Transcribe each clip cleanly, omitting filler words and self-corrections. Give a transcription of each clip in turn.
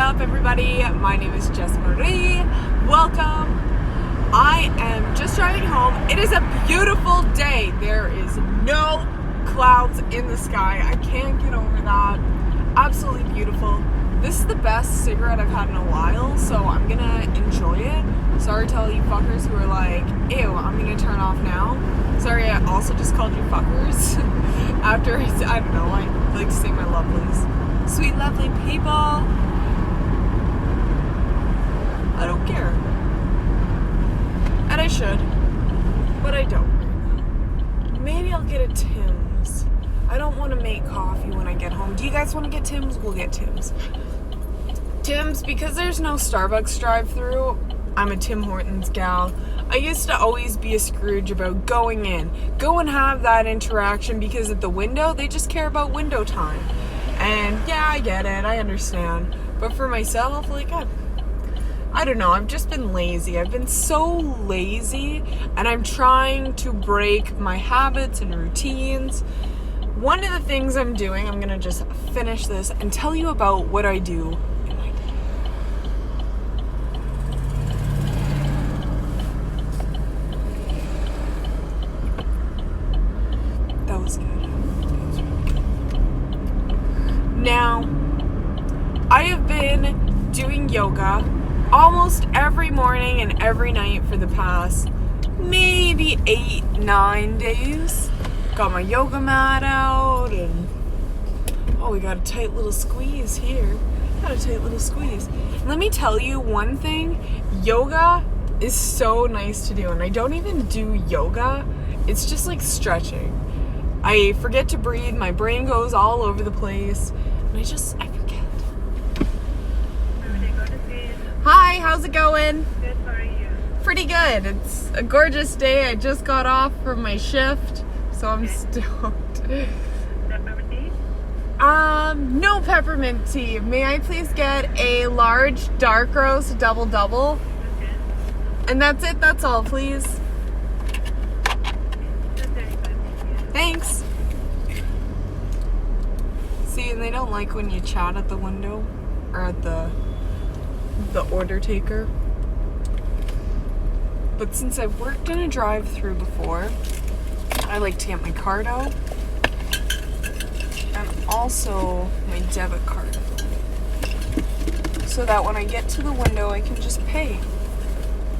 up, everybody? My name is Jess Marie. Welcome. I am just driving home. It is a beautiful day. There is no clouds in the sky. I can't get over that. Absolutely beautiful. This is the best cigarette I've had in a while, so I'm gonna enjoy it. Sorry to all you fuckers who are like, ew, I'm gonna turn off now. Sorry, I also just called you fuckers. After I don't know, I like to say my lovelies. Sweet, lovely people. I don't care. And I should, but I don't. Maybe I'll get a Tim's. I don't want to make coffee when I get home. Do you guys want to get Tim's? We'll get Tim's. Tim's, because there's no Starbucks drive-thru, I'm a Tim Hortons gal. I used to always be a Scrooge about going in. Go and have that interaction, because at the window, they just care about window time. And yeah, I get it, I understand. But for myself, like, I don't know, I've just been lazy. I've been so lazy, and I'm trying to break my habits and routines. One of the things I'm doing, I'm gonna just finish this and tell you about what I do in my day. That was good. Now, I have been doing yoga almost every morning and every night for the past maybe 8-9 days. Got my yoga mat out, and oh, we got a tight little squeeze here. Got a tight little squeeze. Let me tell you one thing, yoga is so nice to do, and I don't even do yoga. It's just like stretching. I forget to breathe, my brain goes all over the place, and I forget. Hi, how's it going? Good, how are you? Pretty good. It's a gorgeous day. I just got off from my shift, so I'm stoked. Peppermint tea? No peppermint tea. May I please get a large dark roast double-double? Okay. And that's it, that's all, please. That's very good, thank you. Thanks. See, and they don't like when you chat at the window, or at the order taker. But since I've worked in a drive-thru before, I like to get my card out, and also my debit card, so that when I get to the window I can just pay,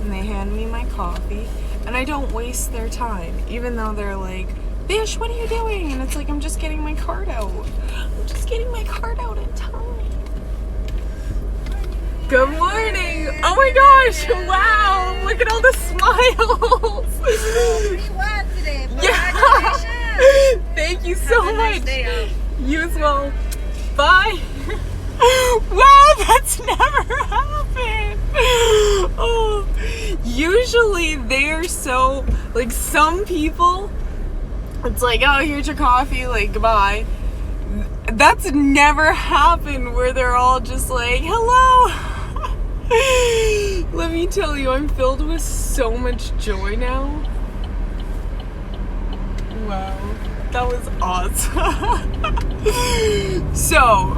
and they hand me my coffee, and I don't waste their time, even though they're like, Bish, what are you doing? And it's like, I'm just getting my card out. I'm just getting my card out in time. Good morning. Oh my gosh, wow, look at all the smiles. 3-1 today. Yeah. Thank you so Have a much. nice day out. You as well. Bye. Wow, that's never happened. Oh, usually they're so, like, some people, it's like, oh, here's your coffee, like, goodbye. That's never happened where they're all just like, hello. Let me tell you, I'm filled with so much joy now. Wow, that was awesome. So,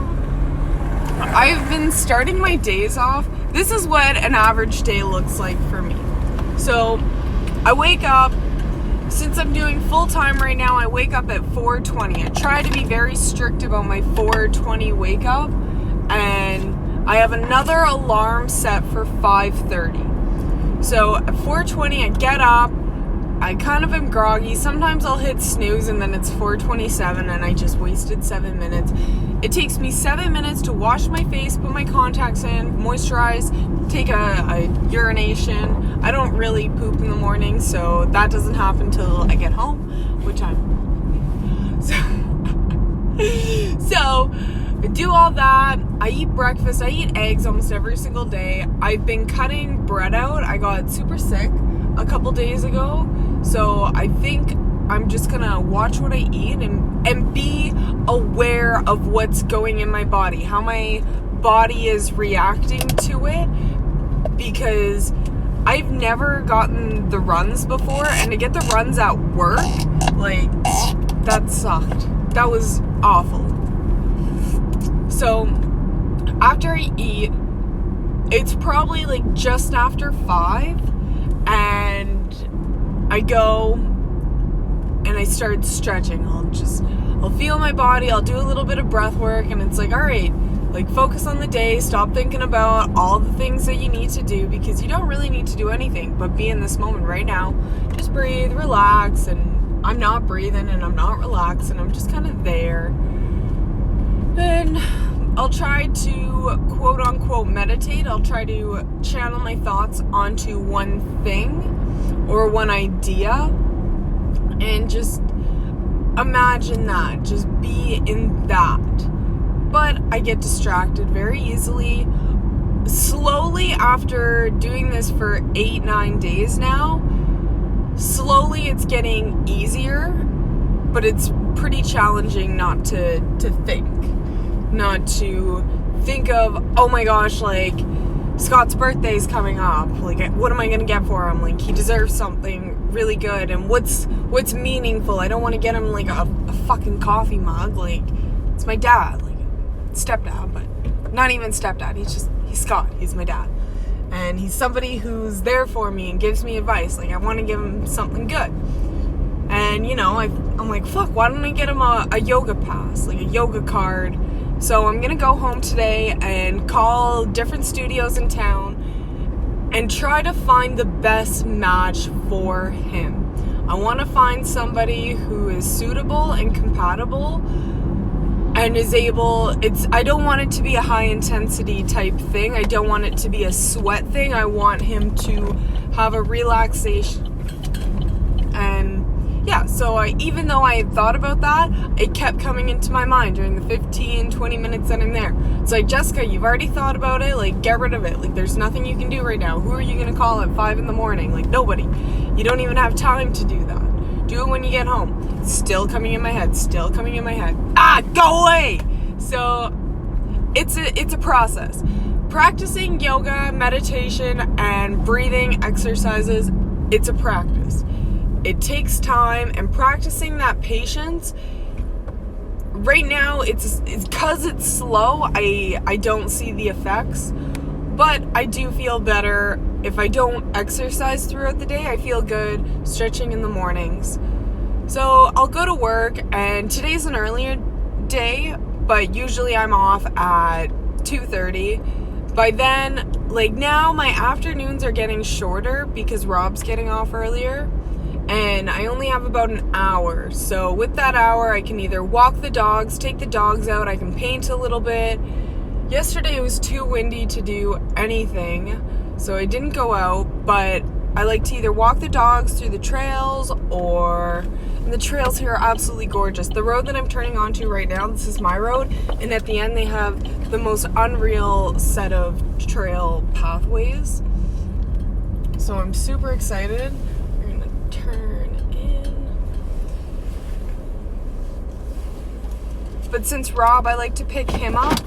I've been starting my days off. This is what an average day looks like for me. So, I wake up. Since I'm doing full-time right now, I wake up at 4:20. I try to be very strict about my 4:20 wake up, and I have another alarm set for 5:30. So at 4:20, I get up, I kind of am groggy. Sometimes I'll hit snooze and then it's 4:27 and I just wasted 7 minutes. It takes me 7 minutes to wash my face, put my contacts in, moisturize, take a urination. I don't really poop in the morning, so that doesn't happen till I get home, which so I do all that. I eat breakfast. I eat eggs almost every single day. I've been cutting bread out. I got super sick a couple days ago, so I think I'm just gonna watch what I eat and be aware of what's going in my body, how my body is reacting to it, because I've never gotten the runs before, and to get the runs at work, like, that sucked. That was awful. So after I eat, it's probably like just after 5, and I go and I start stretching. I'll feel my body, I'll do a little bit of breath work, and it's like, all right, like focus on the day, stop thinking about all the things that you need to do, because you don't really need to do anything but be in this moment right now. Just breathe, relax, and I'm not breathing and I'm not relaxing, I'm just kind of there. And I'll try to quote unquote meditate. I'll try to channel my thoughts onto one thing or one idea and just imagine that, just be in that. But I get distracted very easily. Slowly, after doing this for 8-9 days now, slowly it's getting easier, but it's pretty challenging not to think of, oh my gosh, like Scott's birthday's coming up, like what am I gonna get for him? Like he deserves something really good, and what's meaningful. I don't want to get him like a fucking coffee mug. Like, it's my dad, like stepdad, but not even stepdad. He's Scott. He's my dad, and he's somebody who's there for me and gives me advice. Like, I want to give him something good. And I'm like, fuck, why don't I get him a yoga pass, like a yoga card? So I'm gonna go home today and call different studios in town and try to find the best match for him. I want to find somebody who is suitable and compatible and is able, I don't want it to be a high intensity type thing. I don't want it to be a sweat thing. I want him to have a relaxation. And yeah, so even though I had thought about that, it kept coming into my mind during the 15-20 minutes that I'm there. It's like, Jessica, you've already thought about it, like get rid of it. Like, there's nothing you can do right now. Who are you gonna call at 5 in the morning? Like, nobody. You don't even have time to do that. Do it when you get home. Still coming in my head, still coming in my head. Go away! So it's a process. Practicing yoga, meditation, and breathing exercises, it's a practice. It takes time, and practicing that patience, right now, it's because it's slow, I don't see the effects, but I do feel better if I don't exercise throughout the day. I feel good stretching in the mornings. So I'll go to work, and today's an earlier day, but usually I'm off at 2:30. By then, like now, my afternoons are getting shorter because Rob's getting off earlier. And I only have about an hour. So with that hour, I can either walk the dogs, take the dogs out, I can paint a little bit. Yesterday it was too windy to do anything, so I didn't go out, but I like to either walk the dogs through the trails, and the trails here are absolutely gorgeous. The road that I'm turning onto right now, this is my road, and at the end they have the most unreal set of trail pathways. So I'm super excited. Turn in. But since Rob, I like to pick him up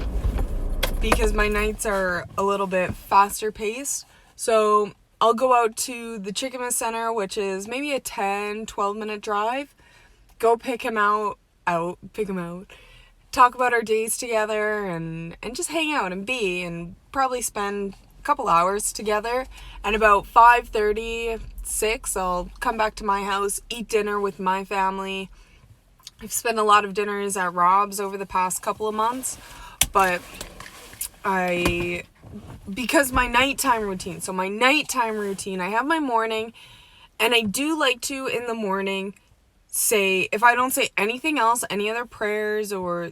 because my nights are a little bit faster paced. So I'll go out to the Chicken Center, which is maybe a 10-12 minute drive. Go pick him out, talk about our days together, and just hang out and probably spend a couple hours together. And about 5:30, 6, I'll come back to my house, eat dinner with my family. I've spent a lot of dinners at Rob's over the past couple of months, but because my nighttime routine, I have my morning, and I do like to, in the morning, say, if I don't say anything else, any other prayers or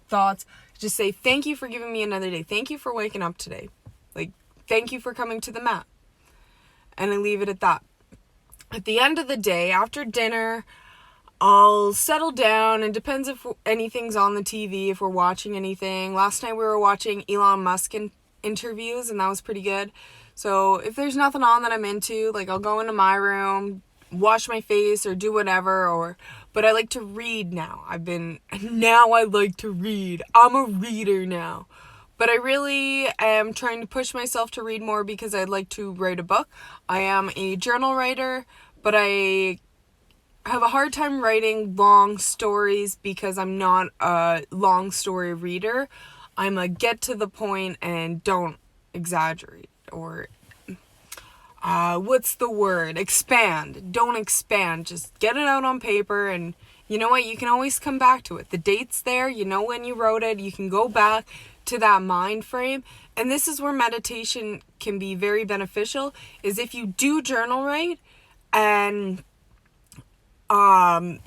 thoughts, just say, thank you for giving me another day. Thank you for waking up today. Like, thank you for coming to the mat. And I leave it at that. At the end of the day, after dinner, I'll settle down, and depends if anything's on the TV, if we're watching anything. Last night we were watching Elon Musk interviews, and that was pretty good. So if there's nothing on that I'm into, like I'll go into my room, wash my face, or do whatever, but I like to read now. I like to read. I'm a reader now. But I really am trying to push myself to read more because I'd like to write a book. I am a journal writer, but I have a hard time writing long stories because I'm not a long story reader. I'm a get to the point and don't exaggerate, or what's the word? Expand. Don't expand. Just get it out on paper, and you know what? You can always come back to it. The date's there. You know when you wrote it. You can go back to that mind frame. And this is where meditation can be very beneficial, is if you do journal write, and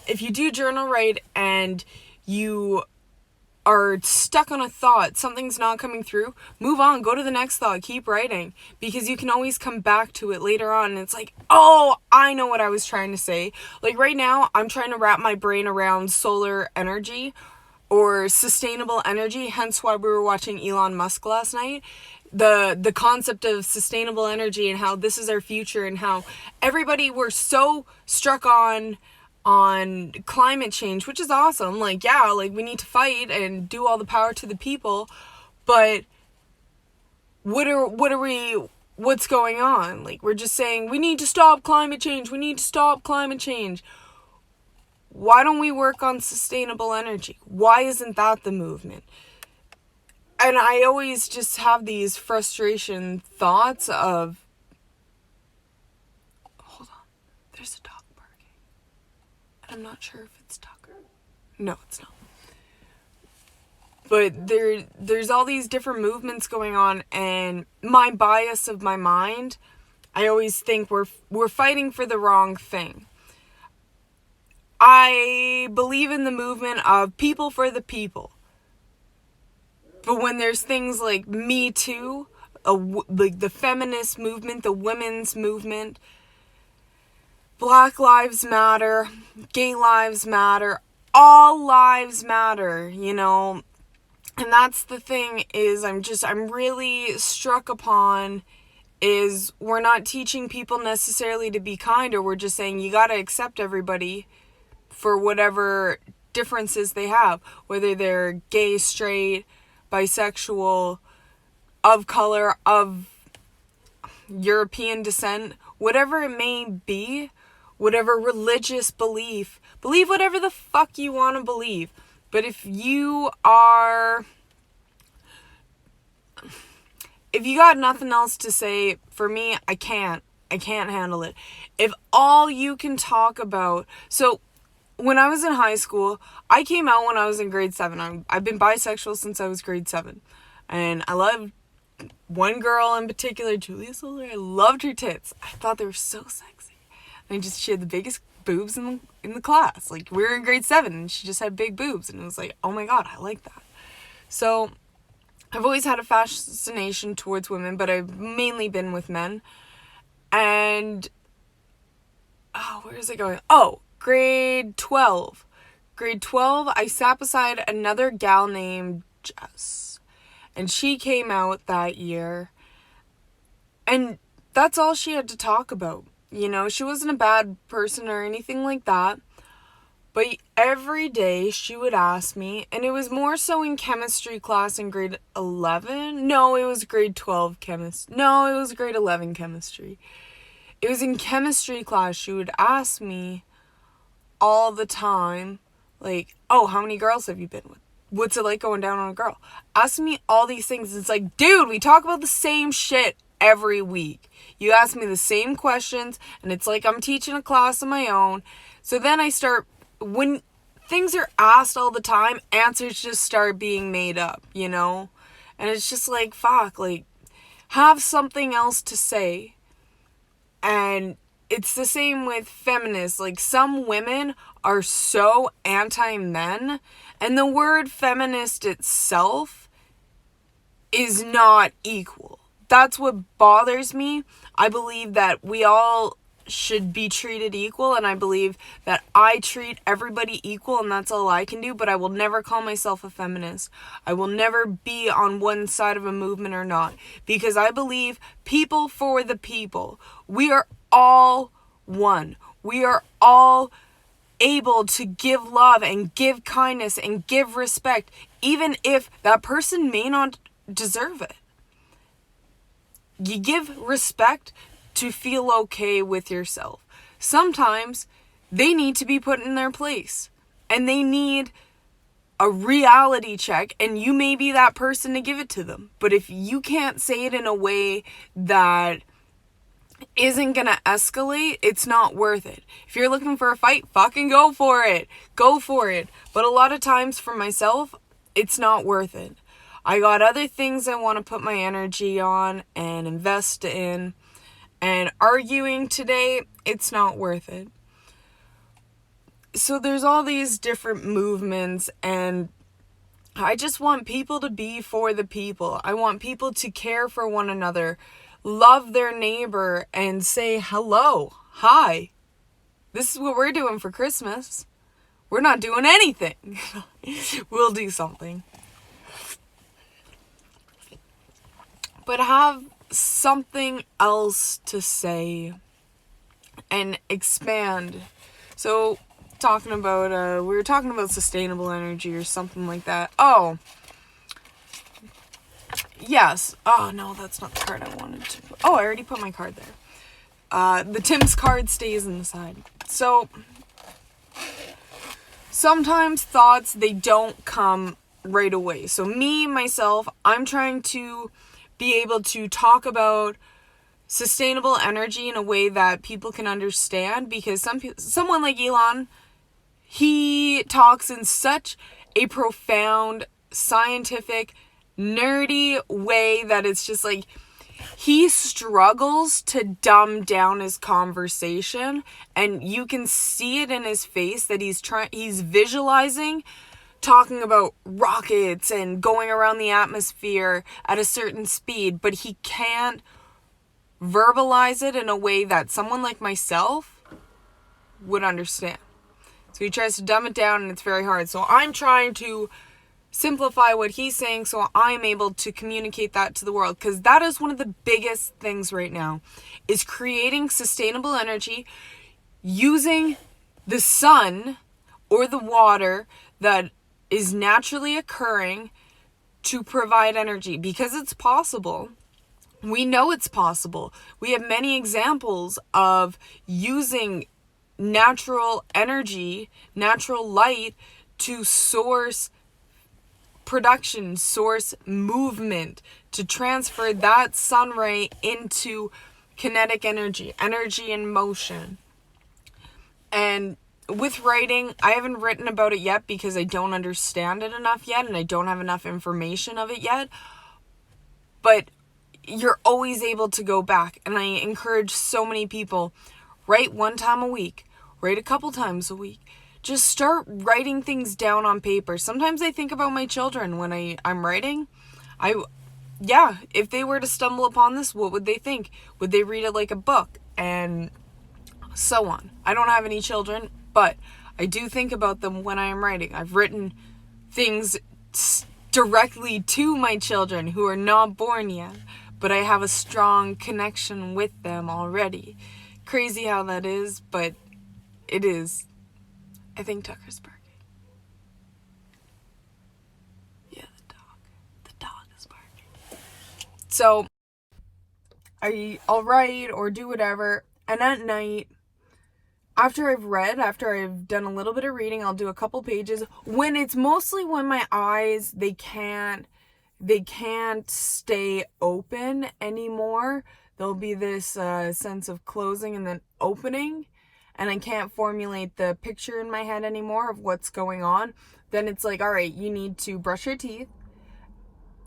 if you do journal write and you are stuck on a thought, something's not coming through, move on, go to the next thought, keep writing, because you can always come back to it later on, and it's like, oh, I know what I was trying to say. Like right now, I'm trying to wrap my brain around solar energy or sustainable energy, hence why we were watching Elon Musk last night. The concept of sustainable energy and how this is our future, and how everybody, we're so struck on climate change, which is awesome. Like, yeah, like we need to fight and do all the power to the people, but what's going on? Like, we're just saying we need to stop climate change. We need to stop climate change. Why don't we work on sustainable energy? Why isn't that the movement? And I always just have these frustration thoughts of, hold on, there's a dog barking. I'm not sure if it's Tucker. No, it's not. But there's all these different movements going on, and my bias of my mind, I always think we're fighting for the wrong thing. I believe in the movement of people for the people. But when there's things like Me Too, like the feminist movement, the women's movement, Black Lives Matter, Gay Lives Matter, all lives matter, you know. And that's the thing, is I'm really struck upon, is we're not teaching people necessarily to be kind, or we're just saying you gotta accept everybody for whatever differences they have, whether they're gay, straight, bisexual, of color, of European descent, whatever it may be, whatever religious belief, believe whatever the fuck you want to believe. But if you got nothing else to say, for me, I can't handle it. If all you can talk about, so when I was in high school, I came out when I was in grade 7. I've been bisexual since I was grade 7. And I loved one girl in particular, Julia Solar. I loved her tits. I thought they were so sexy. And she had the biggest boobs in the class. Like, we were in grade 7 and she just had big boobs. And it was like, oh my god, I like that. So I've always had a fascination towards women, but I've mainly been with men. And, where is it going? Grade 12. Grade 12, I sat beside another gal named Jess. And she came out that year. And that's all she had to talk about. You know, she wasn't a bad person or anything like that. But every day she would ask me, and it was more so in chemistry class in grade 11. No, it was grade 12 chemistry. No, it was grade 11 chemistry. It was in chemistry class. She would ask me all the time, like, oh, how many girls have you been with? What's it like going down on a girl? Ask me all these things. It's like, dude, we talk about the same shit every week. You ask me the same questions, and it's like I'm teaching a class of my own. So then when things are asked all the time, answers just start being made up, you know? And it's just like, fuck, like, have something else to say. And it's the same with feminists. Like, some women are so anti-men, and the word feminist itself is not equal. That's what bothers me. I believe that we all should be treated equal, and I believe that I treat everybody equal, and that's all I can do, but I will never call myself a feminist. I will never be on one side of a movement or not, because I believe people for the people. We are all one. We are all able to give love and give kindness and give respect, even if that person may not deserve it. You give respect to feel okay with yourself. Sometimes they need to be put in their place, and they need a reality check, and you may be that person to give it to them. But if you can't say it in a way that isn't gonna escalate, it's not worth it. If you're looking for a fight, fucking go for it. Go for it. But a lot of times for myself, it's not worth it. I got other things I want to put my energy on and invest in. And arguing today, it's not worth it. So there's all these different movements, and I just want people to be for the people. I want people to care for one another, love their neighbor, and say hello, hi. This is what we're doing for Christmas. We're not doing anything. We'll do something. But have something else to say and expand. So we were talking about sustainable energy or something like that. Oh, yes. Oh, no, that's not the card I wanted to put. Oh, I already put my card there. The Tim's card stays in the side. So sometimes thoughts, they don't come right away. So myself, I'm trying to be able to talk about sustainable energy in a way that people can understand, because someone like Elon, he talks in such a profound, scientific, nerdy way that it's just like he struggles to dumb down his conversation, and you can see it in his face that he's visualizing talking about rockets and going around the atmosphere at a certain speed, but he can't verbalize it in a way that someone like myself would understand. So he tries to dumb it down, and it's very hard. So I'm trying to simplify what he's saying so I'm able to communicate that to the world, because that is one of the biggest things right now, is creating sustainable energy using the sun or the water that is naturally occurring to provide energy, because it's possible. We know it's possible. We have many examples of using natural energy, natural light to source production, source movement, to transfer that sun ray into kinetic energy in motion. And with writing, I haven't written about it yet because I don't understand it enough yet, and I don't have enough information of it yet. But you're always able to go back, and I encourage so many people, write one time a week, write a couple times a week. Just start writing things down on paper. Sometimes I think about my children when I'm writing. If they were to stumble upon this, what would they think? Would they read it like a book? And so on. I don't have any children, but I do think about them when I am writing. I've written things directly to my children who are not born yet, but I have a strong connection with them already. Crazy how that is, but it is. I think Tucker's barking. Yeah, the dog is barking. So I'll write or do whatever, and at night, after I've done a little bit of reading, I'll do a couple pages. When my eyes, they can't stay open anymore. There'll be this sense of closing and then opening, and I can't formulate the picture in my head anymore of what's going on. Then it's like, all right, you need to brush your teeth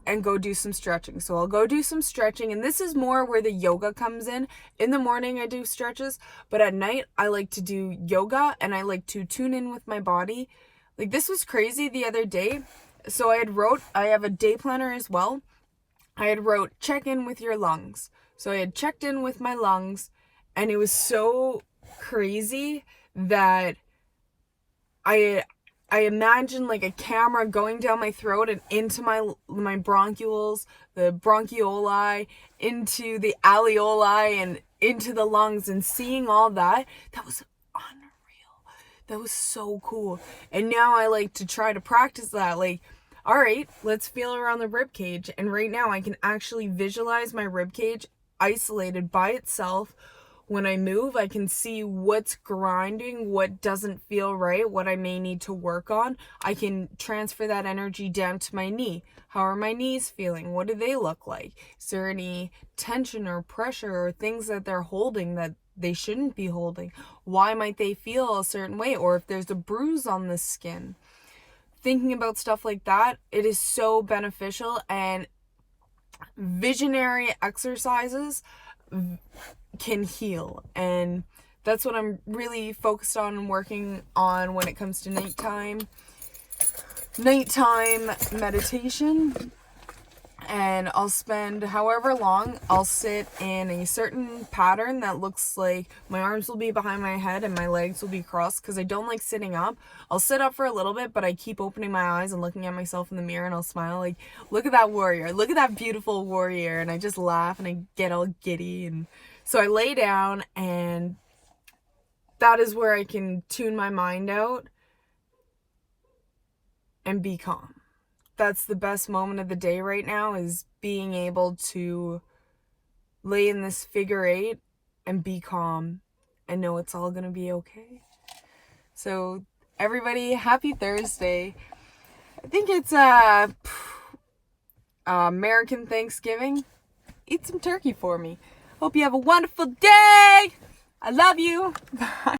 and go do some stretching. So I'll go do some stretching, and this is more where the yoga comes in. In the morning I do stretches, but at night I like to do yoga, and I like to tune in with my body. Like, this was crazy the other day. So I have a day planner as well. I had wrote, check in with your lungs. So I had checked in with my lungs, and it was so crazy that I imagined like a camera going down my throat and into my bronchioles, the bronchioli, into the alveoli, and into the lungs, and seeing all that. That was unreal. That was so cool. And now I like to try to practice that. Like, all right, let's feel around the rib cage. And right now I can actually visualize my rib cage isolated by itself when I move, I can see what's grinding, what doesn't feel right, what I may need to work on. I can transfer that energy down to my knee. How are my knees feeling? What do they look like? Is there any tension or pressure or things that they're holding that they shouldn't be holding? Why might they feel a certain way? Or if there's a bruise on the skin. Thinking about stuff like that, it is so beneficial, and visionary exercises can heal, and that's what I'm really focused on and working on when it comes to nighttime meditation. And I'll spend however long, I'll sit in a certain pattern that looks like my arms will be behind my head and my legs will be crossed, because I don't like sitting up. I'll sit up for a little bit, but I keep opening my eyes and looking at myself in the mirror, and I'll smile like, look at that warrior, look at that beautiful warrior, and I just laugh and I get all giddy. And so I lay down, and that is where I can tune my mind out and be calm. That's the best moment of the day right now, is being able to lay in this figure eight and be calm and know it's all gonna be okay. So everybody, happy Thursday. I think it's American Thanksgiving. Eat some turkey for me. Hope you have a wonderful day. I love you. Bye.